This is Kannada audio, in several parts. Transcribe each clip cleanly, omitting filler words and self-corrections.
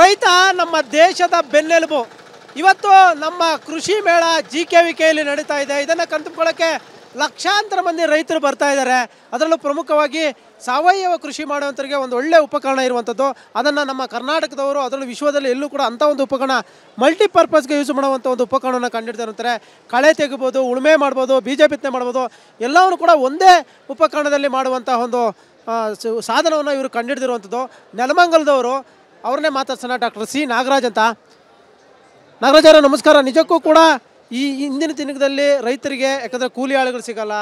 ರೈತ ನಮ್ಮ ದೇಶದ ಬೆನ್ನೆಲುಬು. ಇವತ್ತು ನಮ್ಮ ಕೃಷಿ ಮೇಳ GKVKಯಲ್ಲಿ ನಡೀತಾ ಇದೆ. ಇದನ್ನು ಕಣ್ತುಕೊಳ್ಳೋಕ್ಕೆ ಲಕ್ಷಾಂತರ ಮಂದಿ ರೈತರು ಬರ್ತಾ ಇದ್ದಾರೆ. ಅದರಲ್ಲೂ ಪ್ರಮುಖವಾಗಿ ಸಾವಯವ ಕೃಷಿ ಮಾಡುವಂಥವ್ರಿಗೆ ಒಂದು ಒಳ್ಳೆ ಉಪಕರಣ ಇರುವಂಥದ್ದು. ಅದನ್ನು ನಮ್ಮ ಕರ್ನಾಟಕದವರು ಅದರಲ್ಲೂ ವಿಶ್ವದಲ್ಲಿ ಎಲ್ಲೂ ಕೂಡ ಅಂಥ ಒಂದು ಉಪಕರಣ ಮಲ್ಟಿಪರ್ಪಸ್ಗೆ ಯೂಸ್ ಮಾಡುವಂಥ ಒಂದು ಉಪಕರಣವನ್ನು ಕಂಡಿಡ್ತಾರೆ. ಕಳೆ ತೆಗಿಬೋದು, ಉಳುಮೆ ಮಾಡ್ಬೋದು, ಬೀಜ ಬಿತ್ತನೆ ಮಾಡ್ಬೋದು, ಎಲ್ಲವನ್ನು ಕೂಡ ಒಂದೇ ಉಪಕರಣದಲ್ಲಿ ಮಾಡುವಂಥ ಒಂದು ಸಾಧನವನ್ನು ಇವರು ಕಂಡುಹಿಡಿದಿರುವಂಥದ್ದು. ನೆಲಮಂಗಲದವರು, ಅವ್ರನ್ನೇ ಮಾತಾಡ್ಸೋಣ. Doctor C. ನಾಗರಾಜ್ ಅಂತ. ನಾಗರಾಜ್ ಅವರೇ ನಮಸ್ಕಾರ. ನಿಜಕ್ಕೂ ಕೂಡ ಈ ಇಂದಿನ ದಿನದಲ್ಲಿ ರೈತರಿಗೆ ಯಾಕಂದರೆ ಕೂಲಿ ಆಳುಗಳು ಸಿಗಲ್ಲ,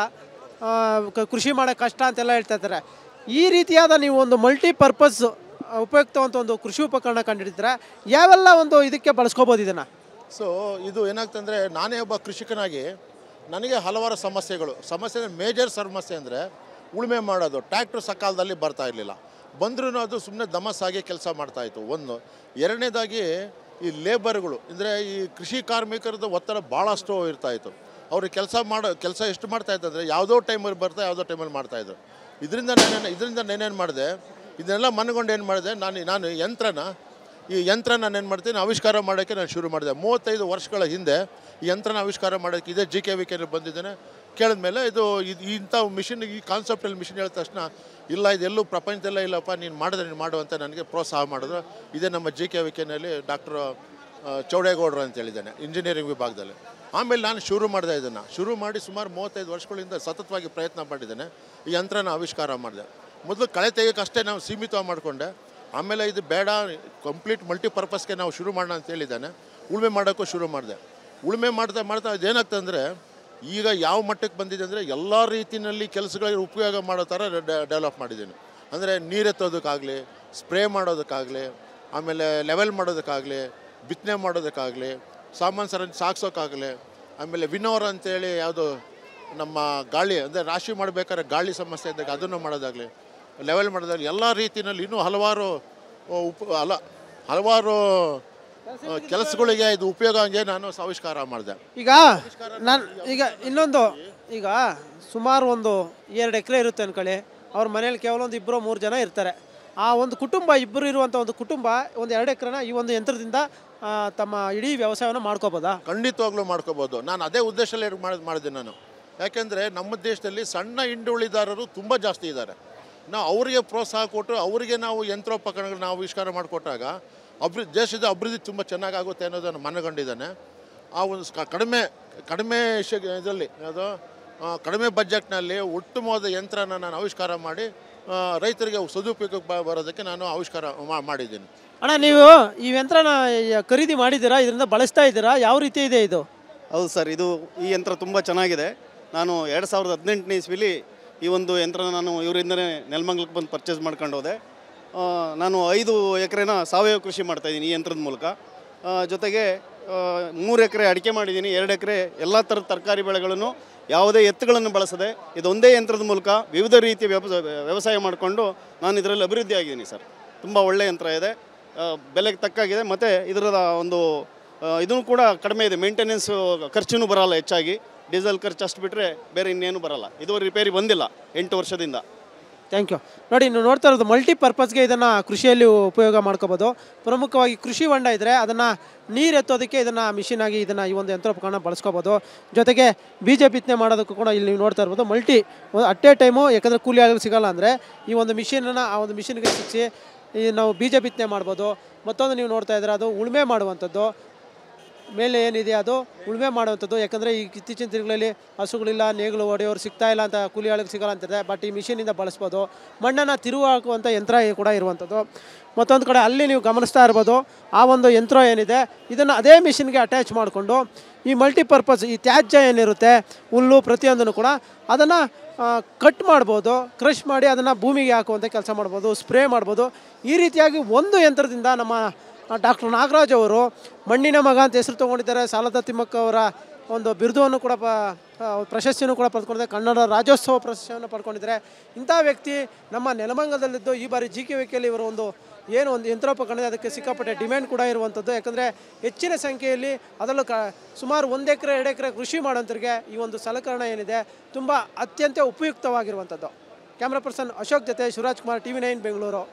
ಕೃಷಿ ಮಾಡೋಕ್ಕೆ ಕಷ್ಟ ಅಂತೆಲ್ಲ ಹೇಳ್ತಾ ಇರ್ತಾರೆ. ಈ ರೀತಿಯಾದ ನೀವು ಒಂದು ಮಲ್ಟಿಪರ್ಪಸ್ ಉಪಯುಕ್ತವಂತ ಒಂದು ಕೃಷಿ ಉಪಕರಣ ಕಂಡುಹಿಡಿದ್ರೆ ಯಾವೆಲ್ಲ ಒಂದು ಇದಕ್ಕೆ ಬಳಸ್ಕೋಬೋದು ಇದನ್ನು? ಇದು ಏನಾಗ್ತಂದರೆ, ನಾನೇ ಒಬ್ಬ ಕೃಷಿಕನಾಗಿ ನನಗೆ ಹಲವಾರು ಸಮಸ್ಯೆ ಮೇಜರ್ ಸಮಸ್ಯೆ ಅಂದರೆ ಉಳುಮೆ ಮಾಡೋದು. ಟ್ರ್ಯಾಕ್ಟ್ರ್ ಸಕಾಲದಲ್ಲಿ ಬರ್ತಾ ಇರಲಿಲ್ಲ, ಬಂದ್ರೂ ಅದು ಸುಮ್ಮನೆ ದಮಸ್ಸಾಗಿ ಕೆಲಸ ಮಾಡ್ತಾಯಿತ್ತು. ಒಂದು ಎರಡನೇದಾಗಿ ಈ ಲೇಬರ್ಗಳು ಅಂದರೆ ಈ ಕೃಷಿ ಕಾರ್ಮಿಕರದ್ದು ಒತ್ತಡ ಭಾಳಷ್ಟು ಇರ್ತಾಯಿತ್ತು. ಅವ್ರಿಗೆ ಕೆಲಸ ಎಷ್ಟು ಮಾಡ್ತಾಯಿತ್ತು ಅಂದರೆ ಯಾವುದೋ ಟೈಮಲ್ಲಿ ಬರ್ತಾ ಯಾವುದೋ ಟೈಮಲ್ಲಿ ಮಾಡ್ತಾಯಿದ್ರು. ಇದರಿಂದ ನಾನೇನು ಮಾಡಿದೆ, ಇದನ್ನೆಲ್ಲ ಮನಗೊಂಡು ಏನು ಮಾಡಿದೆ, ನಾನು ಈ ಯಂತ್ರನ ನಾನೇನು ಮಾಡ್ತೀನಿ ಆವಿಷ್ಕಾರ ಮಾಡೋಕ್ಕೆ ನಾನು ಶುರು ಮಾಡಿದೆ. 35 ವರ್ಷಗಳ ಹಿಂದೆ ಈ ಯಂತ್ರನ ಆವಿಷ್ಕಾರ ಮಾಡೋಕ್ಕೆ ಇದೇ GKVKಯಲ್ಲಿ ಬಂದಿದ್ದೇನೆ. ಕೇಳಿದ್ಮೇಲೆ ಇಂಥ ಮಿಷಿನ್, ಈ ಕಾನ್ಸೆಪ್ಟಲ್ಲಿ ಮಿಷಿನ್ ಹೇಳಿದ ತಕ್ಷಣ ಇಲ್ಲ ಇದೆಲ್ಲೂ ಪ್ರಪಂಚದಲ್ಲೇ ಇಲ್ಲಪ್ಪ, ನೀನು ಮಾಡುವಂತ ನನಗೆ ಪ್ರೋತ್ಸಾಹ ಮಾಡಿದ್ರು. ಇದೇ ನಮ್ಮ GKVKನಲ್ಲಿ ಡಾಕ್ಟರ್ ಚೌಡೇಗೌಡರು ಅಂತ ಹೇಳಿದ್ದಾನೆ, ಇಂಜಿನಿಯರಿಂಗ್ ವಿಭಾಗದಲ್ಲಿ. ಆಮೇಲೆ ನಾನು ಶುರು ಮಾಡಿ ಸುಮಾರು 35 ವರ್ಷಗಳಿಂದ ಸತತವಾಗಿ ಪ್ರಯತ್ನ ಮಾಡಿದ್ದೇನೆ. ಈ ಯಂತ್ರನ ಆವಿಷ್ಕಾರ ಮಾಡಿದೆ. ಮೊದಲು ಕಳೆ ತೆಗೆಯೋಕೆ ಅಷ್ಟೇ ನಾವು ಸೀಮಿತವಾಗಿ ಮಾಡಿಕೊಂಡೆ. ಆಮೇಲೆ ಇದು ಬೇಡ, ಕಂಪ್ಲೀಟ್ ಮಲ್ಟಿಪರ್ಪಸ್ಗೆ ನಾವು ಶುರು ಮಾಡೋಣ ಅಂತ ಹೇಳಿದ್ದಾನೆ. ಉಳುಮೆ ಮಾಡೋಕ್ಕೂ ಶುರು ಮಾಡಿದೆ. ಉಳುಮೆ ಮಾಡ್ತಾ ಇದೇನಾಗ್ತಂದರೆ, ಈಗ ಯಾವ ಮಟ್ಟಕ್ಕೆ ಬಂದಿದೆ ಅಂದರೆ ಎಲ್ಲ ರೀತಿಯಲ್ಲಿ ಕೆಲಸಗಳಿಗೆ ಉಪಯೋಗ ಮಾಡೋ ಥರ ಡೆವಲಪ್ ಮಾಡಿದ್ದೀನಿ. ಅಂದರೆ ನೀರೆತ್ತೋದಕ್ಕಾಗಲಿ, ಸ್ಪ್ರೇ ಮಾಡೋದಕ್ಕಾಗಲಿ, ಆಮೇಲೆ ಲೆವೆಲ್ ಮಾಡೋದಕ್ಕಾಗಲಿ, ಬಿತ್ತನೆ ಮಾಡೋದಕ್ಕಾಗಲಿ, ಸಾಮಾನು ಸರಂಜ ಸಾಗಿಸೋಕ್ಕಾಗಲಿ, ಆಮೇಲೆ ವಿನೋರ್ ಅಂತೇಳಿ ಯಾವುದು ನಮ್ಮ ಗಾಳಿ ಅಂದರೆ ರಾಶಿ ಮಾಡಬೇಕಾದ್ರೆ ಗಾಳಿ ಸಮಸ್ಯೆ ಇದ್ದಾಗ ಅದನ್ನು ಮಾಡೋದಾಗಲಿ, ಲೆವೆಲ್ ಮಾಡೋದಾಗಲಿ, ಎಲ್ಲ ರೀತಿಯಲ್ಲಿ ಇನ್ನೂ ಹಲವಾರು ಕೆಲಸಗಳಿಗೆ ಇದು ಉಪಯೋಗ ಹಂಗೆ ನಾನು ಆವಿಷ್ಕಾರ ಮಾಡಿದೆ. ಈಗ ಇನ್ನೊಂದು, ಈಗ ಸುಮಾರು ಒಂದು 2 ಎಕರೆ ಇರುತ್ತೆ ಅಂದ್ಕೊಳ್ಳಿ. ಅವ್ರ ಮನೇಲಿ ಕೇವಲ ಒಂದು 2-3 ಜನ ಇರ್ತಾರೆ. ಆ ಒಂದು ಕುಟುಂಬ, ಇಬ್ಬರು ಇರುವಂಥ ಒಂದು ಕುಟುಂಬ ಒಂದು 2 ಎಕರೆನ ಈ ಒಂದು ಯಂತ್ರದಿಂದ ತಮ್ಮ ಇಡೀ ವ್ಯವಸಾಯವನ್ನು ಮಾಡ್ಕೋಬೋದಾ? ಖಂಡಿತವಾಗ್ಲೂ ಮಾಡ್ಕೋಬೋದು. ನಾನು ಅದೇ ಉದ್ದೇಶದಲ್ಲಿ ಮಾಡಿದೆ ನಾನು. ಯಾಕೆಂದರೆ ನಮ್ಮ ದೇಶದಲ್ಲಿ ಸಣ್ಣ ಹಿಂಡುಳಿದಾರರು ತುಂಬ ಜಾಸ್ತಿ ಇದ್ದಾರೆ. ನಾವು ಅವರಿಗೆ ಪ್ರೋತ್ಸಾಹ ಕೊಟ್ಟು ಅವರಿಗೆ ನಾವು ಯಂತ್ರೋಪಕರಣಗಳನ್ನ ಆವಿಷ್ಕಾರ ಮಾಡಿಕೊಟ್ಟಾಗ ದೇಶದ ಅಭಿವೃದ್ಧಿ ತುಂಬ ಚೆನ್ನಾಗಾಗುತ್ತೆ ಅನ್ನೋದನ್ನು ಮನಗಂಡಿದ್ದಾನೆ. ಆ ಒಂದು ಕಡಿಮೆ ಇದರಲ್ಲಿ ಕಡಿಮೆ ಬಜೆಟ್ನಲ್ಲಿ ಉತ್ತಮವಾದ ಯಂತ್ರನ ನಾನು ಆವಿಷ್ಕಾರ ಮಾಡಿ ರೈತರಿಗೆ ಸದುಪಯೋಗಕ್ಕೆ ಬರೋದಕ್ಕೆ ನಾನು ಆವಿಷ್ಕಾರ ಮಾಡಿದ್ದೀನಿ. ಅಣ್ಣ, ನೀವು ಈ ಯಂತ್ರನ ಖರೀದಿ ಮಾಡಿದ್ದೀರಾ? ಇದರಿಂದ ಬಳಸ್ತಾ ಇದ್ದೀರಾ? ಯಾವ ರೀತಿ ಇದೆ ಇದು? ಹೌದು ಸರ್, ಈ ಯಂತ್ರ ತುಂಬ ಚೆನ್ನಾಗಿದೆ. ನಾನು 2018ನೇ ಇಸ್ವಿಲಿ ಈ ಒಂದು ಯಂತ್ರನ ನಾನು ಇವರಿಂದನೇ ನೆಲಮಂಗಲಕ್ಕೆ ಬಂದು ಪರ್ಚೇಸ್ ಮಾಡ್ಕೊಂಡು ಹೋದೆ. ನಾನು 5 ಎಕರೆನ ಸಾವಯವ ಕೃಷಿ ಮಾಡ್ತಾಯಿದ್ದೀನಿ ಈ ಯಂತ್ರದ ಮೂಲಕ. ಜೊತೆಗೆ 3 ಎಕರೆ ಅಡಿಕೆ ಮಾಡಿದ್ದೀನಿ, 2 ಎಕರೆ ಎಲ್ಲ ಥರದ ತರಕಾರಿ ಬೆಳೆಗಳನ್ನು ಯಾವುದೇ ಎತ್ತುಗಳನ್ನು ಬಳಸದೆ ಇದೊಂದೇ ಯಂತ್ರದ ಮೂಲಕ ವಿವಿಧ ರೀತಿಯ ವ್ಯವಸಾಯ ಮಾಡಿಕೊಂಡು ನಾನು ಇದರಲ್ಲಿ ಅಭಿವೃದ್ಧಿ ಆಗಿದ್ದೀನಿ ಸರ್. ತುಂಬ ಒಳ್ಳೆಯ ಯಂತ್ರ ಇದೆ, ಬೆಲೆಗೆ ತಕ್ಕಾಗಿದೆ, ಮತ್ತು ಇದರ ಒಂದು ಇದೂ ಕೂಡ ಕಡಿಮೆ ಇದೆ. ಮೇಂಟೆನೆನ್ಸ್ ಖರ್ಚು ಬರೋಲ್ಲ ಹೆಚ್ಚಾಗಿ, ಡೀಸೆಲ್ ಖರ್ಚು ಅಷ್ಟು ಬಿಟ್ಟರೆ ಬೇರೆ ಇನ್ನೇನು ಬರೋಲ್ಲ. ಇದುವರೆಗೆ ರಿಪೇರಿ ಬಂದಿಲ್ಲ 8 ವರ್ಷದಿಂದ. Thank you. ನೋಡಿ, ನೀವು ನೋಡ್ತಾ ಇರೋದು ಮಲ್ಟಿಪರ್ಪಸ್ಗೆ ಇದನ್ನು ಕೃಷಿಯಲ್ಲಿ ಉಪಯೋಗ ಮಾಡ್ಕೋಬೋದು. ಪ್ರಮುಖವಾಗಿ ಕೃಷಿ ಹೊಂಡ ಇದ್ದರೆ ಅದನ್ನು ನೀರು ಎತ್ತೋದಕ್ಕೆ ಇದನ್ನು ಮಿಷಿನಾಗಿ ಈ ಒಂದು ಯಂತ್ರೋಪಕರಣ ಬಳಸ್ಕೋಬೋದು. ಜೊತೆಗೆ ಬೀಜ ಬಿತ್ತನೆ ಮಾಡೋದಕ್ಕೂ ಕೂಡ ಇಲ್ಲಿ ನೀವು ನೋಡ್ತಾ ಇರ್ಬೋದು. ಅಟ್ ಎ ಟೈಮು, ಯಾಕಂದರೆ ಕೂಲಿ ಆಳು ಸಿಗೋಲ್ಲ ಅಂದರೆ ಈ ಒಂದು ಮಿಷಿನನ್ನು ಆ ಒಂದು ಮಿಷಿನ್ಗೆ ಸಿಕ್ಕಿಸಿ ನಾವು ಬೀಜ ಬಿತ್ತನೆ ಮಾಡ್ಬೋದು. ಮತ್ತೊಂದು ನೀವು ನೋಡ್ತಾ ಇದ್ರೆ ಅದು ಉಳುಮೆ ಮಾಡುವಂಥದ್ದು, ಮೇಲೆ ಏನಿದೆ ಅದು ಉಳುಮೆ ಮಾಡುವಂಥದ್ದು. ಯಾಕಂದರೆ ಈ ಇತ್ತೀಚಿನ ದಿನಗಳಲ್ಲಿ ಹಸುಗಳಿಲ್ಲ, ನೇಗಿಲು ಹೊಡೆಯೋರು ಸಿಗ್ತಾ ಇಲ್ಲ ಅಂತ, ಕೂಲಿ ಆಳಿಗೆ ಸಿಗೋಲ್ಲ ಅಂತಿದೆ. ಬಟ್ ಈ ಮಿಷಿನಿಂದ ಬಳಸ್ಬೋದು. ಮಣ್ಣನ್ನು ತಿರುವು ಹಾಕುವಂಥ ಯಂತ್ರ ಕೂಡ ಇರುವಂಥದ್ದು. ಮತ್ತೊಂದು ಕಡೆ ಅಲ್ಲಿ ನೀವು ಗಮನಿಸ್ತಾ ಇರ್ಬೋದು, ಆ ಒಂದು ಯಂತ್ರ ಏನಿದೆ ಇದನ್ನು ಅದೇ ಮಿಷಿನ್ಗೆ ಅಟ್ಯಾಚ್ ಮಾಡಿಕೊಂಡು ಈ ಮಲ್ಟಿಪರ್ಪಸ್, ಈ ತ್ಯಾಜ್ಯ ಏನಿರುತ್ತೆ ಹುಲ್ಲು ಪ್ರತಿಯೊಂದನ್ನು ಕೂಡ ಅದನ್ನು ಕಟ್ ಮಾಡ್ಬೋದು, ಕ್ರಷ್ ಮಾಡಿ ಅದನ್ನು ಭೂಮಿಗೆ ಹಾಕುವಂಥ ಕೆಲಸ ಮಾಡ್ಬೋದು, ಸ್ಪ್ರೇ ಮಾಡ್ಬೋದು. ಈ ರೀತಿಯಾಗಿ ಒಂದು ಯಂತ್ರದಿಂದ ನಮ್ಮ ಡಾಕ್ಟರ್ ನಾಗರಾಜ್ ಅವರು ಮಣ್ಣಿನ ಮಗ ಅಂತ ಹೆಸರು ತೊಗೊಂಡಿದ್ದಾರೆ. ಸಾಲದ ತಿಮ್ಮಕ್ಕ ಅವರ ಒಂದು ಬಿರುದುವನ್ನು ಕೂಡ ಪ್ರಶಸ್ತಿಯನ್ನು ಕೂಡ ಪಡ್ಕೊಂಡಿದ್ದಾರೆ. ಕನ್ನಡ ರಾಜ್ಯೋತ್ಸವ ಪ್ರಶಸ್ತಿಯನ್ನು ಪಡ್ಕೊಂಡಿದ್ದಾರೆ. ಇಂಥ ವ್ಯಕ್ತಿ ನಮ್ಮ ನೆಲಮಂಗಲದಲ್ಲಿದ್ದು ಈ ಬಾರಿ GKVKಯಲ್ಲಿ ಇವರು ಒಂದು ಯಂತ್ರೋಪಕರಣ ಅದಕ್ಕೆ ಸಿಕ್ಕಾಪಟ್ಟೆ ಡಿಮ್ಯಾಂಡ್ ಕೂಡ ಇರುವಂಥದ್ದು. ಯಾಕಂದರೆ ಹೆಚ್ಚಿನ ಸಂಖ್ಯೆಯಲ್ಲಿ ಅದರಲ್ಲೂ ಸುಮಾರು 1 ಎಕರೆ 2 ಎಕರೆ ಕೃಷಿ ಮಾಡೋಂಥವ್ರಿಗೆ ಈ ಒಂದು ಸಲಕರಣ ಏನಿದೆ ತುಂಬ ಅತ್ಯಂತ ಉಪಯುಕ್ತವಾಗಿರುವಂಥದ್ದು. ಕ್ಯಾಮ್ರಾ ಪರ್ಸನ್ ಅಶೋಕ್ ಜೊತೆ ಶಿವರಾಜ್ ಕುಮಾರ್, TV9 ಬೆಂಗಳೂರು.